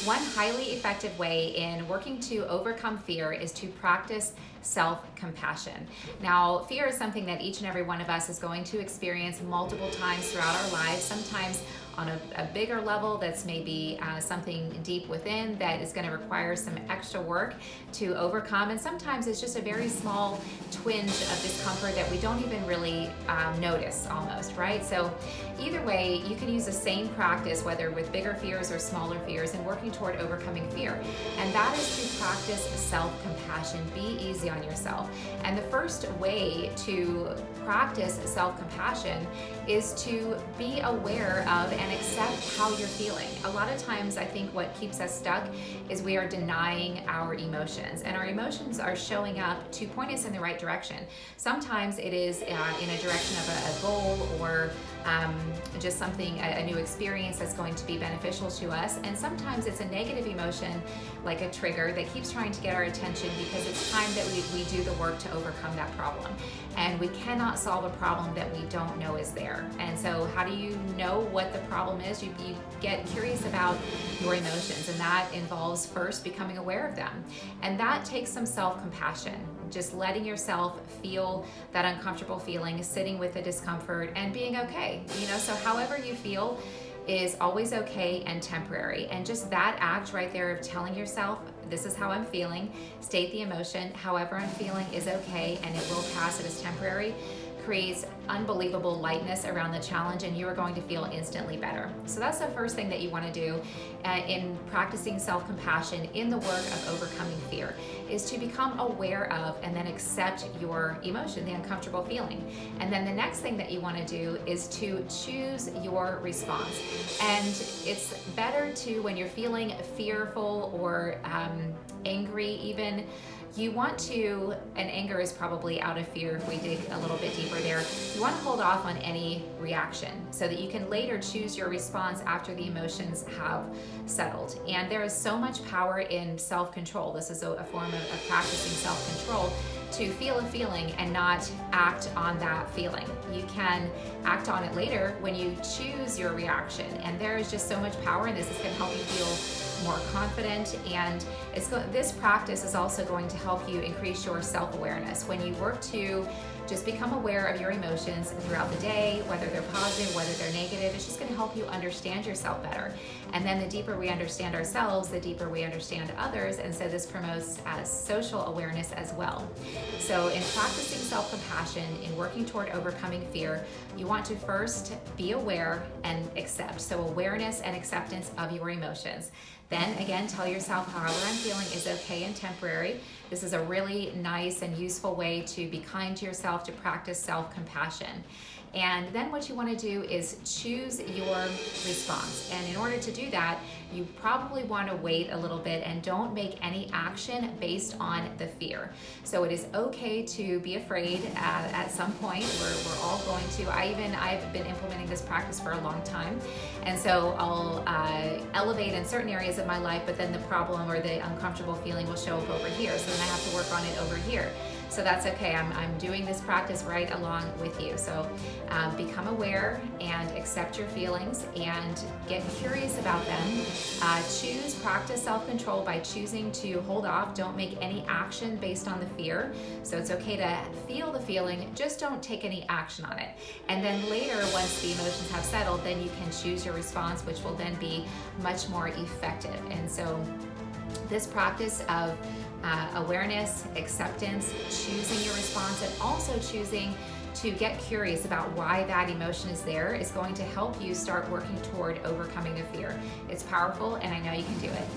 One highly effective way in working to overcome fear is to practice self-compassion. Now, fear is something that each and every one of us is going to experience multiple times throughout our lives, sometimes on a bigger level that's maybe something deep within that is going to require some extra work to overcome, and sometimes it's just a very small twinge of discomfort that we don't even really notice almost, right? So either way, you can use the same practice, whether with bigger fears or smaller fears, in working toward overcoming fear, and that is to practice self-compassion. Be easy on yourself. And the first way to practice self-compassion is to be aware of and accept how you're feeling. A lot of times I think what keeps us stuck is we are denying our emotions, and our emotions are showing up to point us in the right direction. Sometimes it is in a direction of a goal or just something, a new experience that's going to be beneficial to us, and sometimes it's a negative emotion like a trigger that keeps trying to get our attention because it's time that we do the work to overcome that problem. And we cannot solve a problem that we don't know is there. And so how do you know what the problem is? You get curious about your emotions, and that involves first becoming aware of them. And that takes some self-compassion, just letting yourself feel that uncomfortable feeling, sitting with the discomfort and being okay. So however you feel is always okay and temporary. And just that act right there of telling yourself, this is how I'm feeling, state the emotion, however I'm feeling is okay and it will pass, it is temporary, creates unbelievable lightness around the challenge, and you are going to feel instantly better. So that's the first thing that you want to do in practicing self-compassion in the work of overcoming fear, is to become aware of and then accept your emotion, the uncomfortable feeling. And then the next thing that you want to do is to choose your response. And it's better to, when you're feeling fearful or angry even, you want to, and anger is probably out of fear if we dig a little bit deeper there, you want to hold off on any reaction so that you can later choose your response after the emotions have settled. And there is so much power in self-control. This is a form of practicing self-control, to feel a feeling and not act on that feeling. You can act on it later when you choose your reaction, and there is just so much power in this. It's going to help you feel more confident, and this practice is also going to help you increase your self-awareness. When you work to just become aware of your emotions throughout the day, whether they're positive, whether they're negative, it's just going to help you understand yourself better. And then the deeper we understand ourselves, the deeper we understand others, and so this promotes social awareness as well. So in practicing self-compassion, in working toward overcoming fear, you want to first be aware and accept. So awareness and acceptance of your emotions. Then again, tell yourself, however I'm feeling is okay and temporary. This is a really nice and useful way to be kind to yourself, to practice self-compassion. And then what you want to do is choose your response. And in order to do that, you probably want to wait a little bit and don't make any action based on the fear. So it is okay to be afraid at some point. We're all going to. I've been implementing this practice for a long time. And so I'll elevate in certain areas of my life, but then the problem or the uncomfortable feeling will show up over here. So then I have to work on it over here. So that's okay. I'm doing this practice right along with you. So become aware and accept your feelings and get curious about them. Practice self-control by choosing to hold off. Don't make any action based on the fear. So it's okay to feel the feeling, just don't take any action on it. And then later, once the emotions have settled, then you can choose your response, which will then be much more effective. And so this practice of awareness, acceptance, choosing your response, and also choosing to get curious about why that emotion is there is going to help you start working toward overcoming the fear. It's powerful, and I know you can do it.